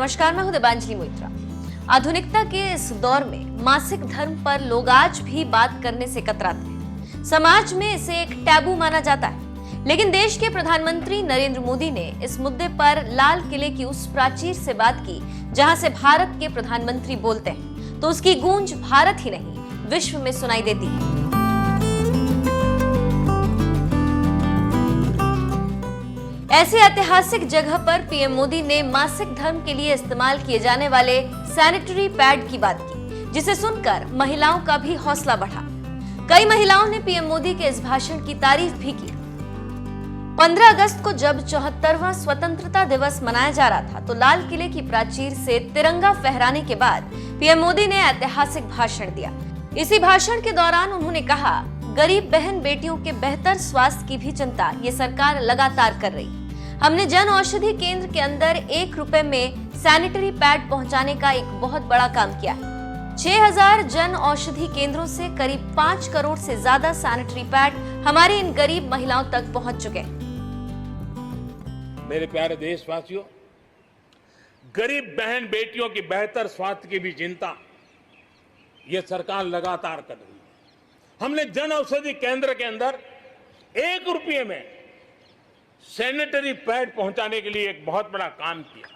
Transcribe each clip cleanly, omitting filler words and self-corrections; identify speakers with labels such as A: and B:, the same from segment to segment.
A: नमस्कार, मैं हूं दिबांजलि मोइत्रा। आधुनिकता के इस दौर में मासिक धर्म पर लोग आज भी बात करने से कतराते हैं। समाज में इसे एक टैबू माना जाता है, लेकिन देश के प्रधानमंत्री नरेंद्र मोदी ने इस मुद्दे पर लाल किले की उस प्राचीर से बात की जहां से भारत के प्रधानमंत्री बोलते हैं तो उसकी गूंज भारत ही नहीं विश्व में सुनाई देती है। ऐसी ऐतिहासिक जगह पर पीएम मोदी ने मासिक धर्म के लिए इस्तेमाल किए जाने वाले सैनिटरी पैड की बात की, जिसे सुनकर महिलाओं का भी हौसला बढ़ा। कई महिलाओं ने पीएम मोदी के इस भाषण की तारीफ भी की। 15 अगस्त को जब 74वां स्वतंत्रता दिवस मनाया जा रहा था तो लाल किले की प्राचीर से तिरंगा फहराने के बाद पीएम मोदी ने ऐतिहासिक भाषण दिया। इसी भाषण के दौरान उन्होंने कहा, गरीब बहन बेटियों के बेहतर स्वास्थ्य की भी चिंता ये सरकार लगातार कर रही। हमने जन औषधि केंद्र के अंदर 1 रुपए में सैनिटरी पैड पहुंचाने का एक बहुत बड़ा काम किया है। 6000 जन औषधि केंद्रों से करीब 5 करोड़ से ज्यादा सैनिटरी पैड हमारी इन गरीब महिलाओं तक पहुंच चुके हैं।
B: मेरे प्यारे देशवासियों, गरीब बहन बेटियों की बेहतर स्वास्थ्य की भी चिंता ये सरकार लगातार कर रही है। हमने जन औषधि केंद्र के अंदर 1 रुपये में सैनिटरी पैड पहुंचाने के लिए एक बहुत बड़ा काम किया।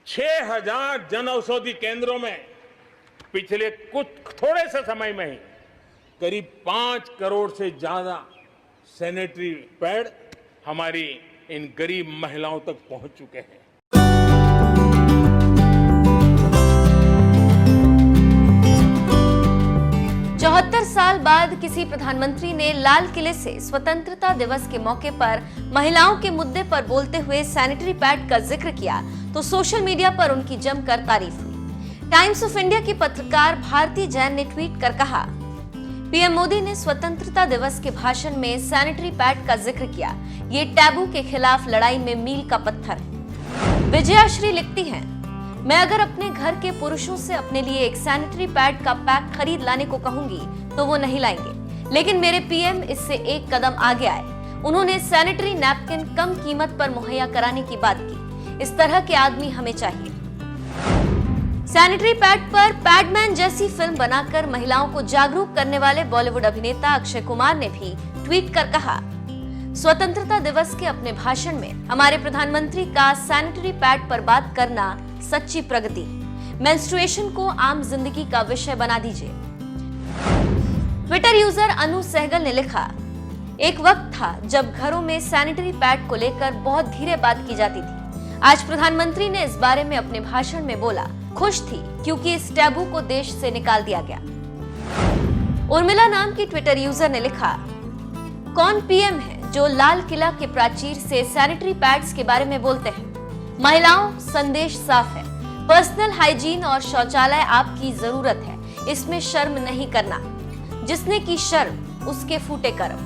B: 6000 जन औषधि केंद्रों में पिछले कुछ थोड़े से समय में ही करीब 5 करोड़ से ज्यादा सैनिटरी पैड हमारी इन गरीब महिलाओं तक पहुंच चुके हैं।
A: साल बाद किसी प्रधानमंत्री ने लाल किले से स्वतंत्रता दिवस के मौके पर महिलाओं के मुद्दे पर बोलते हुए सैनिटरी पैड का जिक्र किया तो सोशल मीडिया पर उनकी जमकर तारीफ हुई। टाइम्स ऑफ इंडिया की पत्रकार भारती जैन ने ट्वीट कर कहा, पीएम मोदी ने स्वतंत्रता दिवस के भाषण में सैनिटरी पैड का जिक्र किया। ये टैबू के खिलाफ लड़ाई में मील का पत्थर है। विजयाश्री लिखती हैं, मैं अगर अपने घर के पुरुषों से अपने लिए एक सैनिटरी पैड का पैक खरीद लाने को कहूंगी तो वो नहीं लाएंगे, लेकिन मेरे पीएम इससे एक कदम आगे आए। उन्होंने सैनिटरी नैपकिन कम कीमत पर मुहैया कराने की बात की। इस तरह के आदमी हमें चाहिए। सैनिटरी पैड पर पैडमैन जैसी फिल्म बनाकर महिलाओं को जागरूक करने वाले बॉलीवुड अभिनेता अक्षय कुमार ने भी ट्वीट कर कहा, स्वतंत्रता दिवस के अपने भाषण में हमारे प्रधानमंत्री का सैनिटरी पैड पर बात करना सच्ची प्रगति। मेंस्ट्रुएशन को आम जिंदगी का विषय बना दीजिए। ट्विटर यूजर अनु सहगल ने लिखा, एक वक्त था जब घरों में सैनिटरी पैड को लेकर बहुत धीरे बात की जाती थी। आज प्रधानमंत्री ने इस बारे में अपने भाषण में बोला। खुश थी क्योंकि इस टैबू को देश से निकाल दिया गया। उर्मिला नाम की ट्विटर यूजर ने लिखा, कौन पीएम है जो लाल किला के प्राचीर से सैनिटरी पैड्स के बारे में बोलते हैं। महिलाओं, संदेश साफ है, पर्सनल हाइजीन और शौचालय आपकी जरूरत है, इसमें शर्म नहीं करना। जिसने की शर्म उसके फूटे कर्म।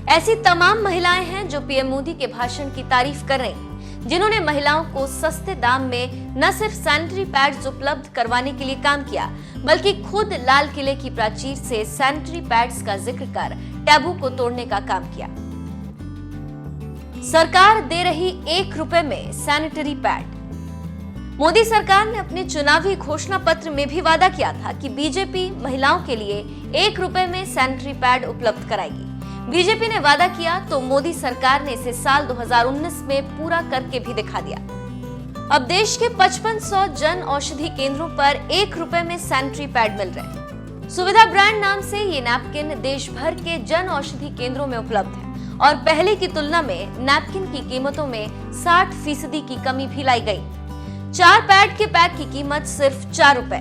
A: ऐसी तमाम महिलाएं हैं जो पीएम मोदी के भाषण की तारीफ कर रही हैं, जिन्होंने महिलाओं को सस्ते दाम में न सिर्फ सैनिटरी पैड्स उपलब्ध करवाने के लिए काम किया, बल्कि खुद लाल किले की प्राचीर से सैनिटरी पैड्स का जिक्र कर टैबू को तोड़ने का काम किया। सरकार दे रही 1 रुपए में सैनिटरी पैड। मोदी सरकार ने अपने चुनावी घोषणा पत्र में भी वादा किया था कि बीजेपी महिलाओं के लिए 1 रुपए में सैनिटरी पैड उपलब्ध कराएगी। बीजेपी ने वादा किया तो मोदी सरकार ने इसे साल 2019 में पूरा करके भी दिखा दिया। अब देश के 5500 जन औषधि केंद्रों पर 1 रुपए में सैनिटरी पैड मिल रहे हैं। सुविधा ब्रांड नाम से ये नैपकिन देश भर के जन औषधि केंद्रों में उपलब्ध है और पहले की तुलना में नैपकिन की कीमतों में 60% की कमी भी लाई गई। 4 पैड के पैक की कीमत सिर्फ 4 रुपए।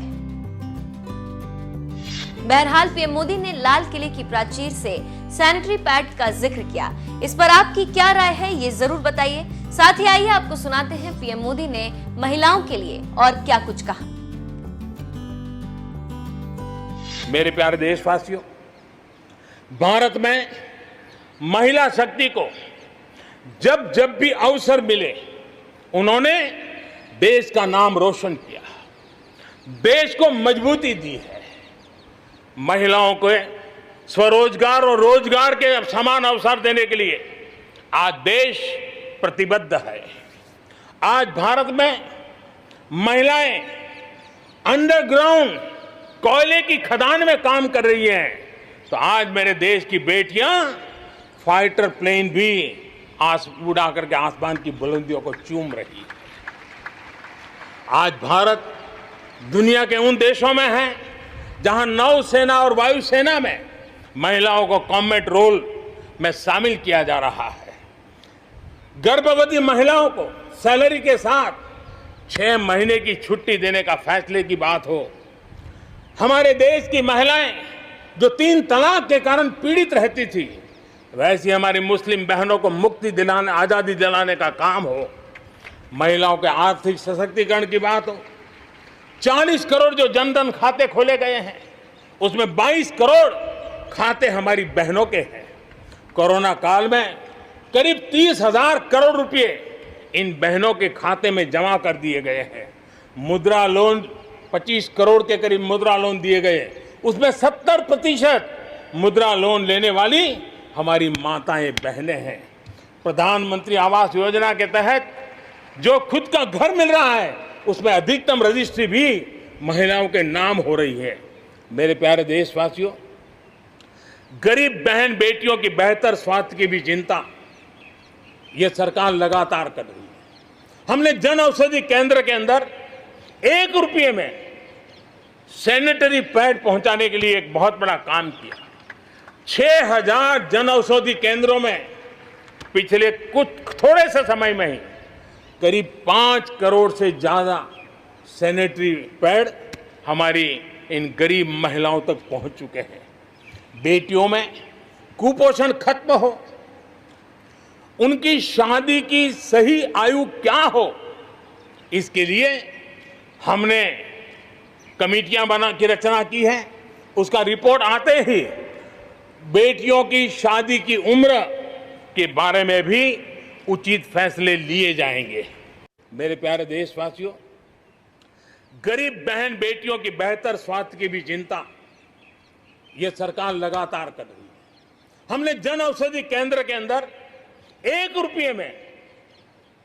A: बहरहाल पीएम मोदी ने लाल किले की प्राचीर से सैनिटरी पैड का जिक्र किया। इस पर आपकी क्या राय है, ये जरूर बताइए। साथ ही आइए आपको सुनाते हैं पीएम मोदी ने महिलाओं के लिए और क्या कुछ कहा।
B: मेरे प्यारे देशवासियों, भारत में महिला शक्ति को जब जब भी अवसर मिले उन्होंने देश का नाम रोशन किया, देश को मजबूती दी है। महिलाओं को स्वरोजगार और रोजगार के समान अवसर देने के लिए आज देश प्रतिबद्ध है। आज भारत में महिलाएं अंडरग्राउंड कोयले की खदान में काम कर रही हैं, तो आज मेरे देश की बेटियां फाइटर प्लेन भी उड़ा करके आसमान की बुलंदियों को चूम रही है। आज भारत दुनिया के उन देशों में है जहां नौसेना और वायुसेना में महिलाओं को कॉम्बैट रोल में शामिल किया जा रहा है। गर्भवती महिलाओं को सैलरी के साथ 6 महीने की छुट्टी देने का फैसले की बात हो, हमारे देश की महिलाएं जो 3 तलाक के कारण पीड़ित रहती थी, वैसी हमारी मुस्लिम बहनों को मुक्ति दिलाने, आजादी दिलाने का काम हो, महिलाओं के आर्थिक सशक्तिकरण की बात हो। 40 करोड़ जो जनधन खाते खोले गए हैं, उसमें 22 करोड़ खाते हमारी बहनों के हैं। कोरोना काल में करीब 30,000 करोड़ रुपए इन बहनों के खाते में जमा कर दिए गए हैं। मुद्रा लोन 25 करोड़ के करीब मुद्रा लोन दिए गए, उसमें 70% मुद्रा लोन लेने वाली हमारी माताएं बहनें हैं। प्रधानमंत्री आवास योजना के तहत जो खुद का घर मिल रहा है, उसमें अधिकतम रजिस्ट्री भी महिलाओं के नाम हो रही है। मेरे प्यारे देशवासियों, गरीब बहन बेटियों की बेहतर स्वास्थ्य की भी चिंता यह सरकार लगातार कर रही है। हमने जन औषधि केंद्र के अंदर 1 रुपये में सैनिटरी पैड पहुंचाने के लिए एक बहुत बड़ा काम किया। 6,000 जन औषधि केंद्रों में पिछले थोड़े से समय में ही करीब 5 करोड़ से ज्यादा सैनिटरी पैड हमारी इन गरीब महिलाओं तक पहुंच चुके हैं। बेटियों में कुपोषण खत्म हो, उनकी शादी की सही आयु क्या हो, इसके लिए हमने कमेटियां की रचना की है। उसका रिपोर्ट आते ही बेटियों की शादी की उम्र के बारे में भी उचित फैसले लिए जाएंगे। मेरे प्यारे देशवासियों, गरीब बहन बेटियों की बेहतर स्वास्थ्य की भी चिंता यह सरकार लगातार कर रही है। हमने जन औषधि केंद्र के अंदर 1 रुपये में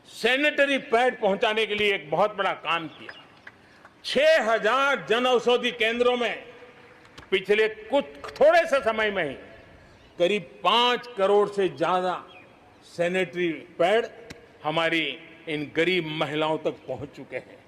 B: सैनिटरी पैड पहुंचाने के लिए एक बहुत बड़ा काम किया। 6,000 जन औषधि केंद्रों में पिछले थोड़े से समय में ही करीब 5 करोड़ से ज्यादा सैनिटरी पैड हमारी इन गरीब महिलाओं तक पहुंच चुके हैं।